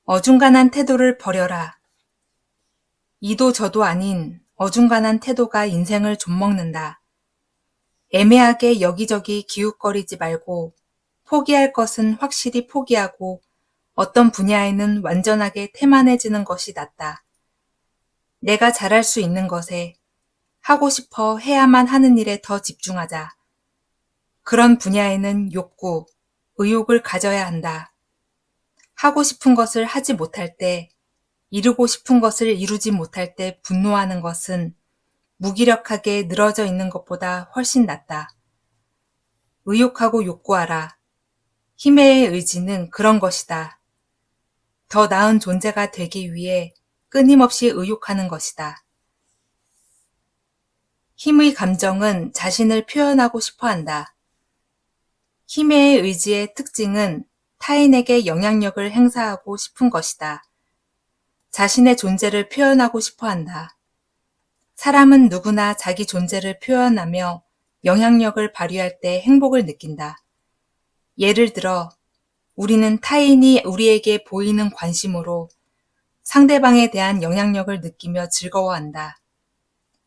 어중간한 태도를 버려라. 이도 저도 아닌 어중간한 태도가 인생을 좀먹는다. 애매하게 여기저기 기웃거리지 말고 포기할 것은 확실히 포기하고 어떤 분야에는 완전하게 태만해지는 것이 낫다. 내가 잘할 수 있는 것에 하고 싶어 해야만 하는 일에 더 집중하자. 그런 분야에는 욕구, 의욕을 가져야 한다. 하고 싶은 것을 하지 못할 때, 이루고 싶은 것을 이루지 못할 때 분노하는 것은 무기력하게 늘어져 있는 것보다 훨씬 낫다. 의욕하고 욕구하라. 힘의 의지는 그런 것이다. 더 나은 존재가 되기 위해 끊임없이 의욕하는 것이다. 힘의 감정은 자신을 표현하고 싶어 한다. 힘의 의지의 특징은 타인에게 영향력을 행사하고 싶은 것이다. 자신의 존재를 표현하고 싶어 한다. 사람은 누구나 자기 존재를 표현하며 영향력을 발휘할 때 행복을 느낀다. 예를 들어, 우리는 타인이 우리에게 보이는 관심으로 상대방에 대한 영향력을 느끼며 즐거워한다.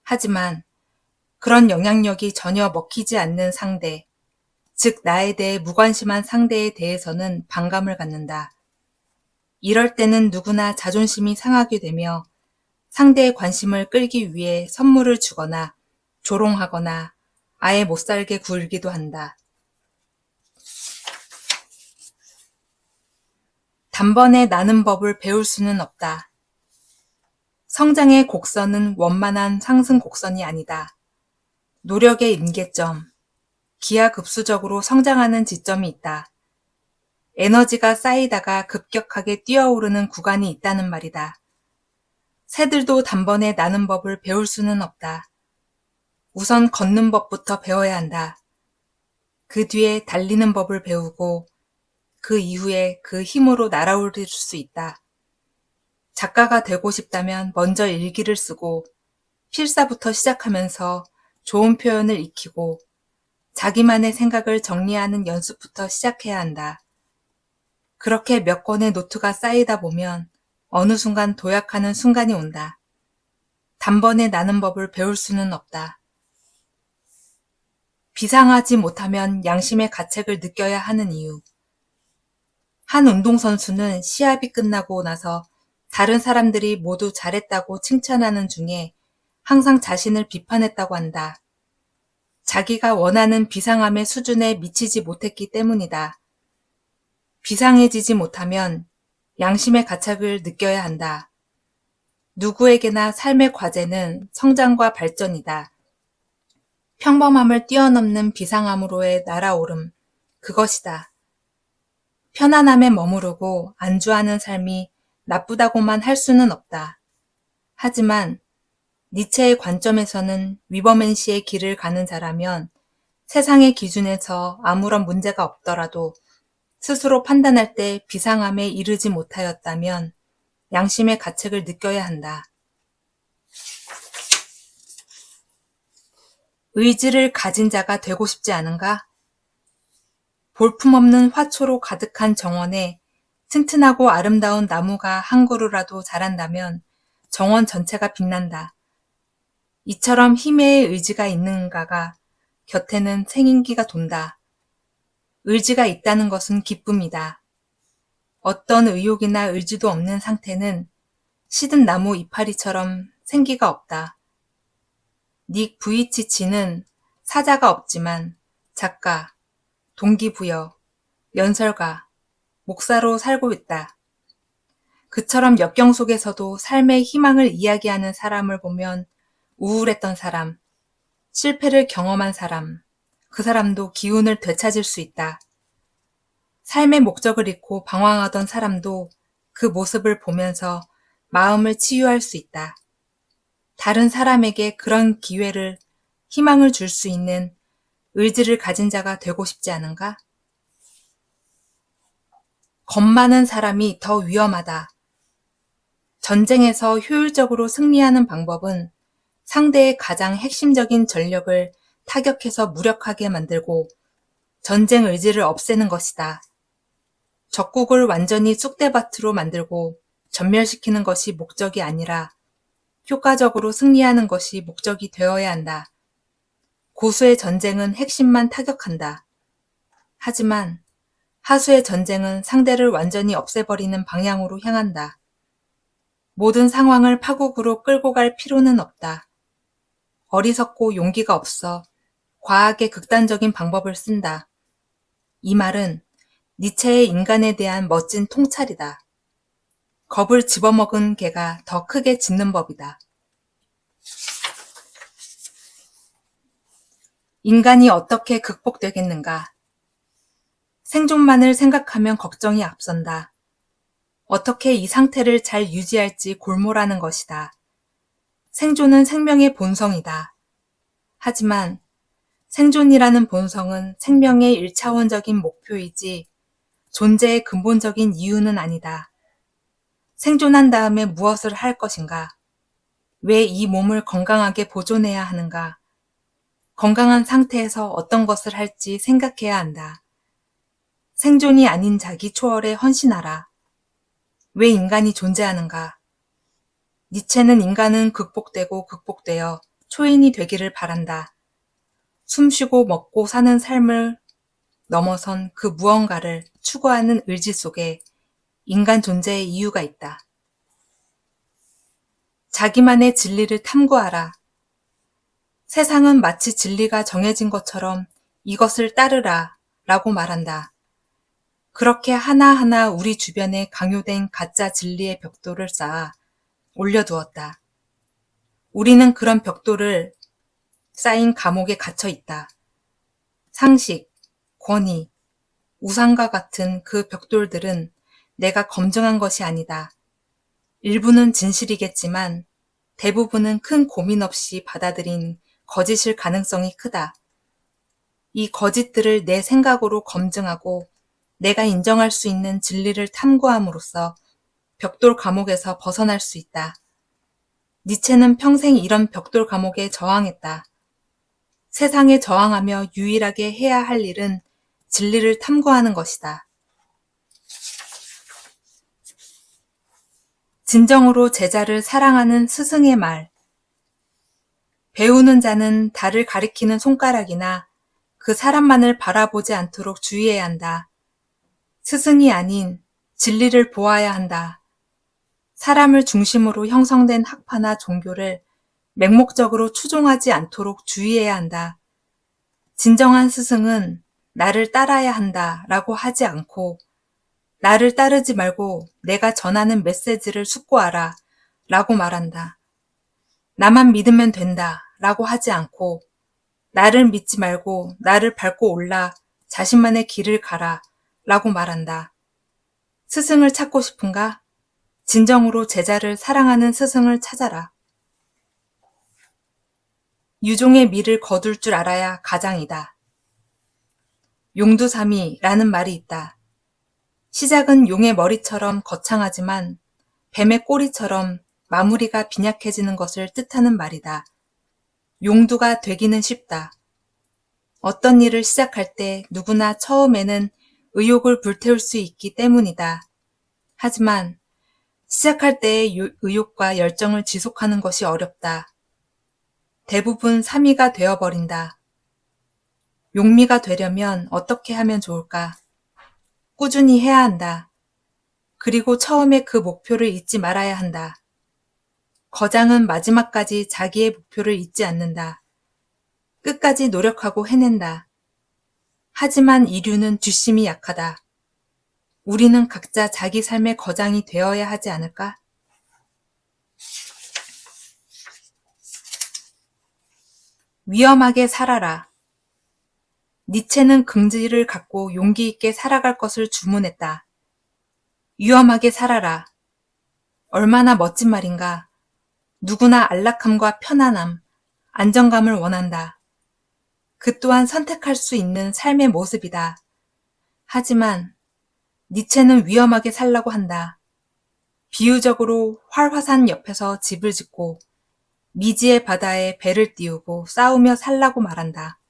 하지만 그런 영향력이 전혀 먹히지 않는 상대, 즉 나에 대해 무관심한 상대에 대해서는 반감을 갖는다. 이럴 때는 누구나 자존심이 상하게 되며 상대의 관심을 끌기 위해 선물을 주거나 조롱하거나 아예 못살게 굴기도 한다. 단번에 나는 법을 배울 수는 없다. 성장의 곡선은 원만한 상승 곡선이 아니다. 노력의 임계점, 기하급수적으로 성장하는 지점이 있다. 에너지가 쌓이다가 급격하게 뛰어오르는 구간이 있다는 말이다. 새들도 단번에 나는 법을 배울 수는 없다. 우선 걷는 법부터 배워야 한다. 그 뒤에 달리는 법을 배우고 그 이후에 그 힘으로 날아오를 수 있다. 작가가 되고 싶다면 먼저 일기를 쓰고 필사부터 시작하면서 좋은 표현을 익히고 자기만의 생각을 정리하는 연습부터 시작해야 한다. 그렇게 몇 권의 노트가 쌓이다 보면 어느 순간 도약하는 순간이 온다. 단번에 나는 법을 배울 수는 없다. 비상하지 못하면 양심의 가책을 느껴야 하는 이유. 한 운동선수는 시합이 끝나고 나서 다른 사람들이 모두 잘했다고 칭찬하는 중에 항상 자신을 비판했다고 한다. 자기가 원하는 비상함의 수준에 미치지 못했기 때문이다. 비상해지지 못하면 양심의 가책을 느껴야 한다. 누구에게나 삶의 과제는 성장과 발전이다. 평범함을 뛰어넘는 비상함으로의 날아오름, 그것이다. 편안함에 머무르고 안주하는 삶이 나쁘다고만 할 수는 없다. 하지만 니체의 관점에서는 위버맨시의 길을 가는 자라면 세상의 기준에서 아무런 문제가 없더라도 스스로 판단할 때 비상함에 이르지 못하였다면 양심의 가책을 느껴야 한다. 의지를 가진 자가 되고 싶지 않은가? 볼품없는 화초로 가득한 정원에 튼튼하고 아름다운 나무가 한 그루라도 자란다면 정원 전체가 빛난다. 이처럼 힘의 의지가 있는가가 곁에는 생인기가 돈다. 의지가 있다는 것은 기쁨이다. 어떤 의욕이나 의지도 없는 상태는 시든 나무 이파리처럼 생기가 없다. 닉 부이치치는 사자가 없지만 작가, 동기부여, 연설가, 목사로 살고 있다. 그처럼 역경 속에서도 삶의 희망을 이야기하는 사람을 보면 우울했던 사람, 실패를 경험한 사람, 그 사람도 기운을 되찾을 수 있다. 삶의 목적을 잃고 방황하던 사람도 그 모습을 보면서 마음을 치유할 수 있다. 다른 사람에게 그런 기회를, 희망을 줄 수 있는 의지를 가진 자가 되고 싶지 않은가? 겁 많은 사람이 더 위험하다. 전쟁에서 효율적으로 승리하는 방법은 상대의 가장 핵심적인 전력을 타격해서 무력하게 만들고 전쟁 의지를 없애는 것이다. 적국을 완전히 쑥대밭으로 만들고 전멸시키는 것이 목적이 아니라 효과적으로 승리하는 것이 목적이 되어야 한다. 고수의 전쟁은 핵심만 타격한다. 하지만 하수의 전쟁은 상대를 완전히 없애버리는 방향으로 향한다. 모든 상황을 파국으로 끌고 갈 필요는 없다. 어리석고 용기가 없어 과하게 극단적인 방법을 쓴다. 이 말은 니체의 인간에 대한 멋진 통찰이다. 겁을 집어먹은 개가 더 크게 짖는 법이다. 인간이 어떻게 극복되겠는가? 생존만을 생각하면 걱정이 앞선다. 어떻게 이 상태를 잘 유지할지 골몰하는 것이다. 생존은 생명의 본성이다. 하지만 생존이라는 본성은 생명의 일차원적인 목표이지 존재의 근본적인 이유는 아니다. 생존한 다음에 무엇을 할 것인가? 왜 이 몸을 건강하게 보존해야 하는가? 건강한 상태에서 어떤 것을 할지 생각해야 한다. 생존이 아닌 자기 초월에 헌신하라. 왜 인간이 존재하는가? 니체는 인간은 극복되고 극복되어 초인이 되기를 바란다. 숨쉬고 먹고 사는 삶을 넘어선 그 무언가를 추구하는 의지 속에 인간 존재의 이유가 있다. 자기만의 진리를 탐구하라. 세상은 마치 진리가 정해진 것처럼 이것을 따르라 라고 말한다. 그렇게 하나하나 우리 주변에 강요된 가짜 진리의 벽돌을 쌓아 올려두었다. 우리는 그런 벽돌을 쌓인 감옥에 갇혀 있다. 상식, 권위, 우상과 같은 그 벽돌들은 내가 검증한 것이 아니다. 일부는 진실이겠지만 대부분은 큰 고민 없이 받아들인 거짓일 가능성이 크다. 이 거짓들을 내 생각으로 검증하고 내가 인정할 수 있는 진리를 탐구함으로써 벽돌 감옥에서 벗어날 수 있다. 니체는 평생 이런 벽돌 감옥에 저항했다. 세상에 저항하며 유일하게 해야 할 일은 진리를 탐구하는 것이다. 진정으로 제자를 사랑하는 스승의 말. 배우는 자는 달을 가리키는 손가락이나 그 사람만을 바라보지 않도록 주의해야 한다. 스승이 아닌 진리를 보아야 한다. 사람을 중심으로 형성된 학파나 종교를 맹목적으로 추종하지 않도록 주의해야 한다. 진정한 스승은 나를 따라야 한다 라고 하지 않고 나를 따르지 말고 내가 전하는 메시지를 숙고하라 라고 말한다. 나만 믿으면 된다 라고 하지 않고 나를 믿지 말고 나를 밟고 올라 자신만의 길을 가라 라고 말한다. 스승을 찾고 싶은가? 진정으로 제자를 사랑하는 스승을 찾아라. 유종의 미를 거둘 줄 알아야 가장이다. 용두사미라는 말이 있다. 시작은 용의 머리처럼 거창하지만 뱀의 꼬리처럼 마무리가 빈약해지는 것을 뜻하는 말이다. 용두가 되기는 쉽다. 어떤 일을 시작할 때 누구나 처음에는 의욕을 불태울 수 있기 때문이다. 하지만 시작할 때의 의욕과 열정을 지속하는 것이 어렵다. 대부분 사미가 되어버린다. 용미가 되려면 어떻게 하면 좋을까? 꾸준히 해야 한다. 그리고 처음에 그 목표를 잊지 말아야 한다. 거장은 마지막까지 자기의 목표를 잊지 않는다. 끝까지 노력하고 해낸다. 하지만 이류는 뒷심이 약하다. 우리는 각자 자기 삶의 거장이 되어야 하지 않을까? 위험하게 살아라. 니체는 긍지를 갖고 용기 있게 살아갈 것을 주문했다. 위험하게 살아라. 얼마나 멋진 말인가. 누구나 안락함과 편안함, 안정감을 원한다. 그 또한 선택할 수 있는 삶의 모습이다. 하지만 니체는 위험하게 살라고 한다. 비유적으로 활화산 옆에서 집을 짓고 미지의 바다에 배를 띄우고 싸우며 살라고 말한다.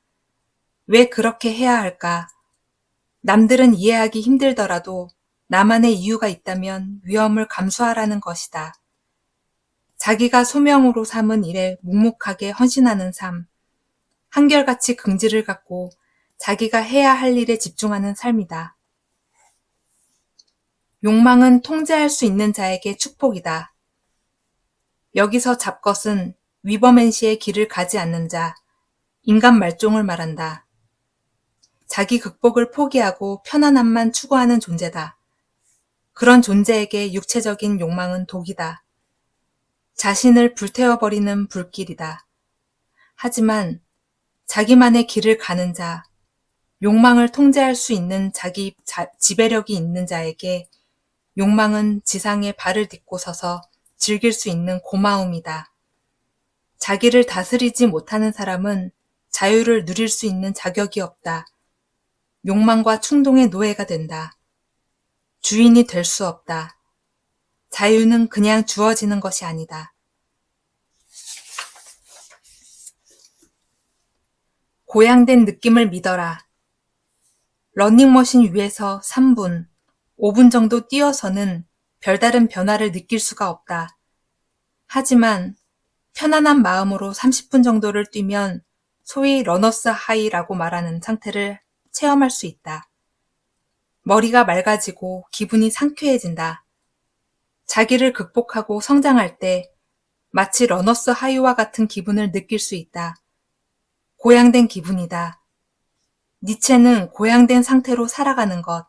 왜 그렇게 해야 할까? 남들은 이해하기 힘들더라도 나만의 이유가 있다면 위험을 감수하라는 것이다. 자기가 소명으로 삼은 일에 묵묵하게 헌신하는 삶, 한결같이 긍지를 갖고 자기가 해야 할 일에 집중하는 삶이다. 욕망은 통제할 수 있는 자에게 축복이다. 여기서 잡것은 위버맨시의 길을 가지 않는 자, 인간 말종을 말한다. 자기 극복을 포기하고 편안함만 추구하는 존재다. 그런 존재에게 육체적인 욕망은 독이다. 자신을 불태워버리는 불길이다. 하지만 자기만의 길을 가는 자, 욕망을 통제할 수 있는 자기 지배력이 있는 자에게 욕망은 지상에 발을 딛고 서서 즐길 수 있는 고마움이다. 자기를 다스리지 못하는 사람은 자유를 누릴 수 있는 자격이 없다. 욕망과 충동의 노예가 된다. 주인이 될 수 없다. 자유는 그냥 주어지는 것이 아니다. 고양된 느낌을 믿어라. 러닝머신 위에서 3분, 5분 정도 뛰어서는 별다른 변화를 느낄 수가 없다. 하지만 편안한 마음으로 30분 정도를 뛰면 소위 러너스 하이라고 말하는 상태를 체험할 수 있다. 머리가 맑아지고 기분이 상쾌해진다. 자기를 극복하고 성장할 때 마치 러너스 하이와 같은 기분을 느낄 수 있다. 고양된 기분이다. 니체는 고양된 상태로 살아가는 것,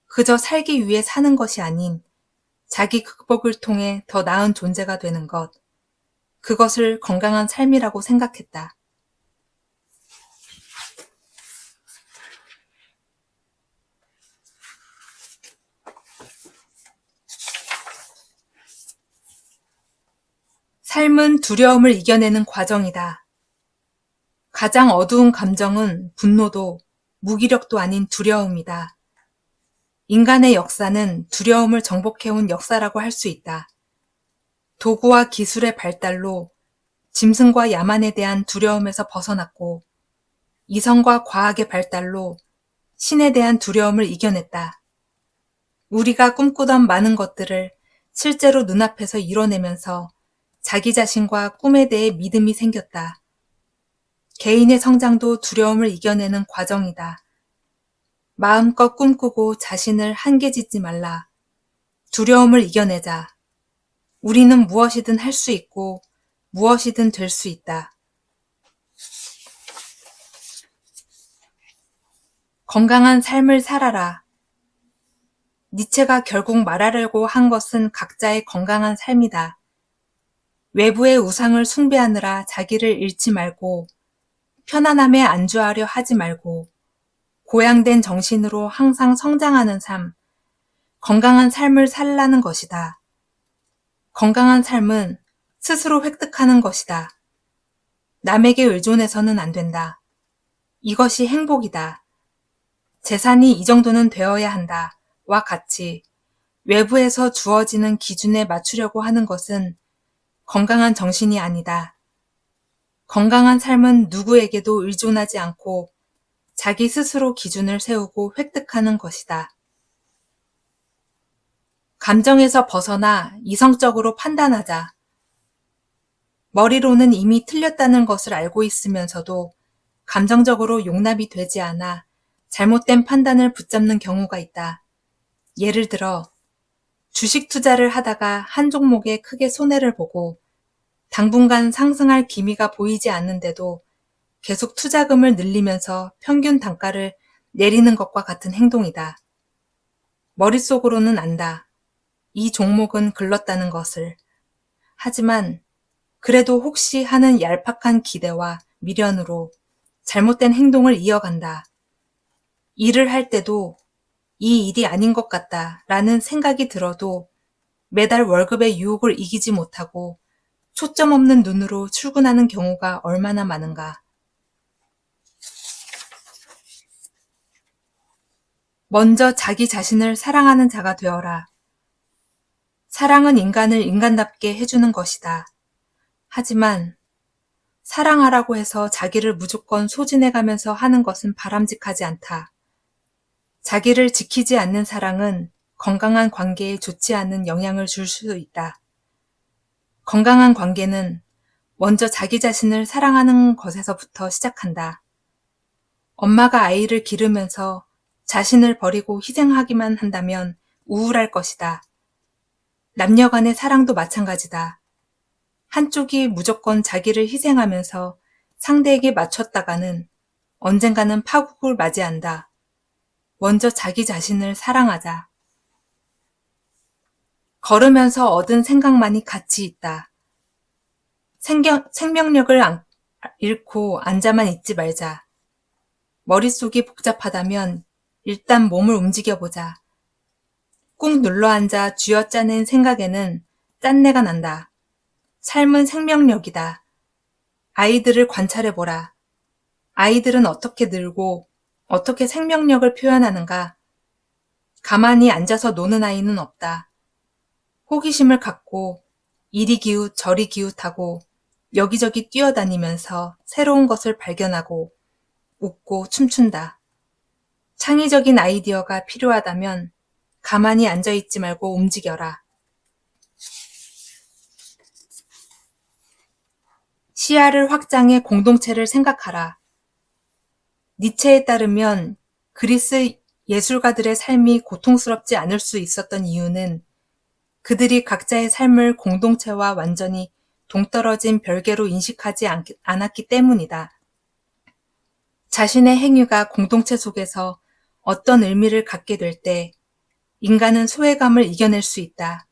그저 살기 위해 사는 것이 아닌 자기 극복을 통해 더 나은 존재가 되는 것, 그것을 건강한 삶이라고 생각했다. 삶은 두려움을 이겨내는 과정이다. 가장 어두운 감정은 분노도 무기력도 아닌 두려움이다. 인간의 역사는 두려움을 정복해온 역사라고 할 수 있다. 도구와 기술의 발달로 짐승과 야만에 대한 두려움에서 벗어났고 이성과 과학의 발달로 신에 대한 두려움을 이겨냈다. 우리가 꿈꾸던 많은 것들을 실제로 눈앞에서 이뤄내면서 자기 자신과 꿈에 대해 믿음이 생겼다. 개인의 성장도 두려움을 이겨내는 과정이다. 마음껏 꿈꾸고 자신을 한계짓지 말라. 두려움을 이겨내자. 우리는 무엇이든 할 수 있고 무엇이든 될 수 있다. 건강한 삶을 살아라. 니체가 결국 말하려고 한 것은 각자의 건강한 삶이다. 외부의 우상을 숭배하느라 자기를 잃지 말고 편안함에 안주하려 하지 말고 고양된 정신으로 항상 성장하는 삶, 건강한 삶을 살라는 것이다. 건강한 삶은 스스로 획득하는 것이다. 남에게 의존해서는 안 된다. 이것이 행복이다. 재산이 이 정도는 되어야 한다. 와 같이 외부에서 주어지는 기준에 맞추려고 하는 것은 건강한 정신이 아니다. 건강한 삶은 누구에게도 의존하지 않고 자기 스스로 기준을 세우고 획득하는 것이다. 감정에서 벗어나 이성적으로 판단하자. 머리로는 이미 틀렸다는 것을 알고 있으면서도 감정적으로 용납이 되지 않아 잘못된 판단을 붙잡는 경우가 있다. 예를 들어 주식 투자를 하다가 한 종목에 크게 손해를 보고 당분간 상승할 기미가 보이지 않는데도 계속 투자금을 늘리면서 평균 단가를 내리는 것과 같은 행동이다. 머릿속으로는 안다. 이 종목은 글렀다는 것을. 하지만 그래도 혹시 하는 얄팍한 기대와 미련으로 잘못된 행동을 이어간다. 일을 할 때도 이 일이 아닌 것 같다 라는 생각이 들어도 매달 월급의 유혹을 이기지 못하고 초점 없는 눈으로 출근하는 경우가 얼마나 많은가. 먼저 자기 자신을 사랑하는 자가 되어라. 사랑은 인간을 인간답게 해주는 것이다. 하지만 사랑하라고 해서 자기를 무조건 소진해가면서 하는 것은 바람직하지 않다. 자기를 지키지 않는 사랑은 건강한 관계에 좋지 않은 영향을 줄 수도 있다. 건강한 관계는 먼저 자기 자신을 사랑하는 것에서부터 시작한다. 엄마가 아이를 기르면서 자신을 버리고 희생하기만 한다면 우울할 것이다. 남녀 간의 사랑도 마찬가지다. 한쪽이 무조건 자기를 희생하면서 상대에게 맞췄다가는 언젠가는 파국을 맞이한다. 먼저 자기 자신을 사랑하자. 걸으면서 얻은 생각만이 가치 있다. 생명력을 잃고 앉아만 있지 말자. 머릿속이 복잡하다면 일단 몸을 움직여보자. 꾹 눌러앉아 쥐어짜낸 생각에는 짠내가 난다. 삶은 생명력이다. 아이들을 관찰해보라. 아이들은 어떻게 늘고 어떻게 생명력을 표현하는가? 가만히 앉아서 노는 아이는 없다. 호기심을 갖고 이리 기웃 저리 기웃하고 여기저기 뛰어다니면서 새로운 것을 발견하고 웃고 춤춘다. 창의적인 아이디어가 필요하다면 가만히 앉아있지 말고 움직여라. 시야를 확장해 공동체를 생각하라. 니체에 따르면 그리스 예술가들의 삶이 고통스럽지 않을 수 있었던 이유는 그들이 각자의 삶을 공동체와 완전히 동떨어진 별개로 인식하지 않았기 때문이다. 자신의 행위가 공동체 속에서 어떤 의미를 갖게 될 때 인간은 소외감을 이겨낼 수 있다.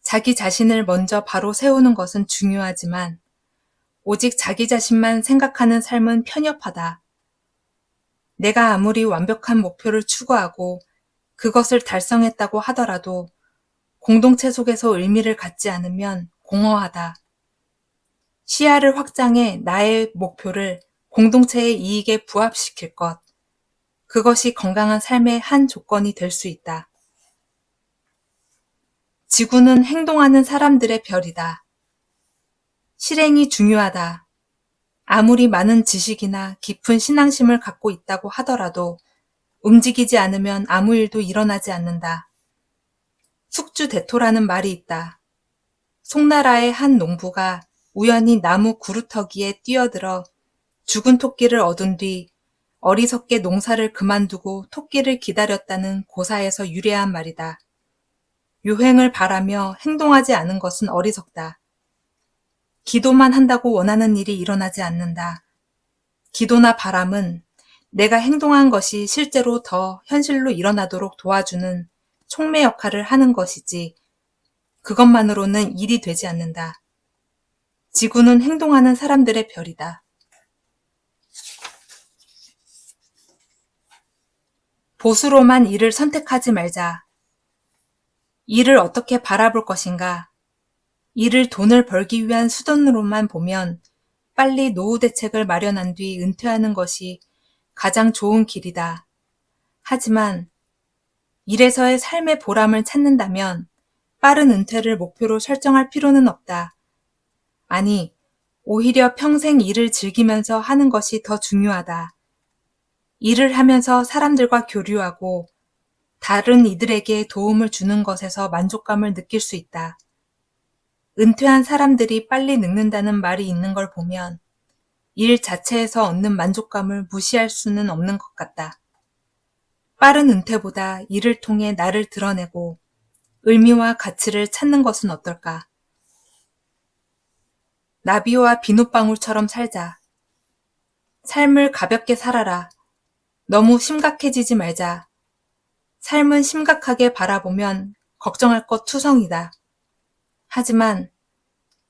자기 자신을 먼저 바로 세우는 것은 중요하지만 오직 자기 자신만 생각하는 삶은 편협하다. 내가 아무리 완벽한 목표를 추구하고 그것을 달성했다고 하더라도 공동체 속에서 의미를 갖지 않으면 공허하다. 시야를 확장해 나의 목표를 공동체의 이익에 부합시킬 것. 그것이 건강한 삶의 한 조건이 될 수 있다. 지구는 행동하는 사람들의 별이다. 실행이 중요하다. 아무리 많은 지식이나 깊은 신앙심을 갖고 있다고 하더라도 움직이지 않으면 아무 일도 일어나지 않는다. 숙주대토라는 말이 있다. 송나라의 한 농부가 우연히 나무 구루터기에 뛰어들어 죽은 토끼를 얻은 뒤 어리석게 농사를 그만두고 토끼를 기다렸다는 고사에서 유래한 말이다. 유행을 바라며 행동하지 않은 것은 어리석다. 기도만 한다고 원하는 일이 일어나지 않는다. 기도나 바람은 내가 행동한 것이 실제로 더 현실로 일어나도록 도와주는 촉매 역할을 하는 것이지 그것만으로는 일이 되지 않는다. 지구는 행동하는 사람들의 별이다. 보수로만 일을 선택하지 말자. 일을 어떻게 바라볼 것인가? 일을 돈을 벌기 위한 수단으로만 보면 빨리 노후 대책을 마련한 뒤 은퇴하는 것이 가장 좋은 길이다. 하지만 일에서의 삶의 보람을 찾는다면 빠른 은퇴를 목표로 설정할 필요는 없다. 아니, 오히려 평생 일을 즐기면서 하는 것이 더 중요하다. 일을 하면서 사람들과 교류하고 다른 이들에게 도움을 주는 것에서 만족감을 느낄 수 있다. 은퇴한 사람들이 빨리 늙는다는 말이 있는 걸 보면 일 자체에서 얻는 만족감을 무시할 수는 없는 것 같다. 빠른 은퇴보다 일을 통해 나를 드러내고 의미와 가치를 찾는 것은 어떨까? 나비와 비눗방울처럼 살자. 삶을 가볍게 살아라. 너무 심각해지지 말자. 삶은 심각하게 바라보면 걱정할 것 투성이다. 하지만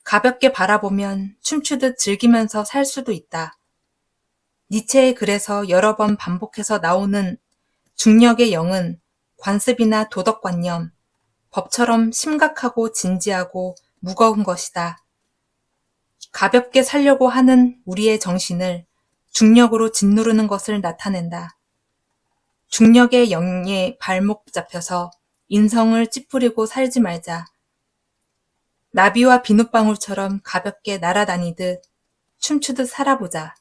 가볍게 바라보면 춤추듯 즐기면서 살 수도 있다. 니체의 글에서 여러 번 반복해서 나오는 중력의 영은 관습이나 도덕관념, 법처럼 심각하고 진지하고 무거운 것이다. 가볍게 살려고 하는 우리의 정신을 중력으로 짓누르는 것을 나타낸다. 중력의 영에 발목 잡혀서 인성을 찌푸리고 살지 말자. 나비와 비눗방울처럼 가볍게 날아다니듯 춤추듯 살아보자.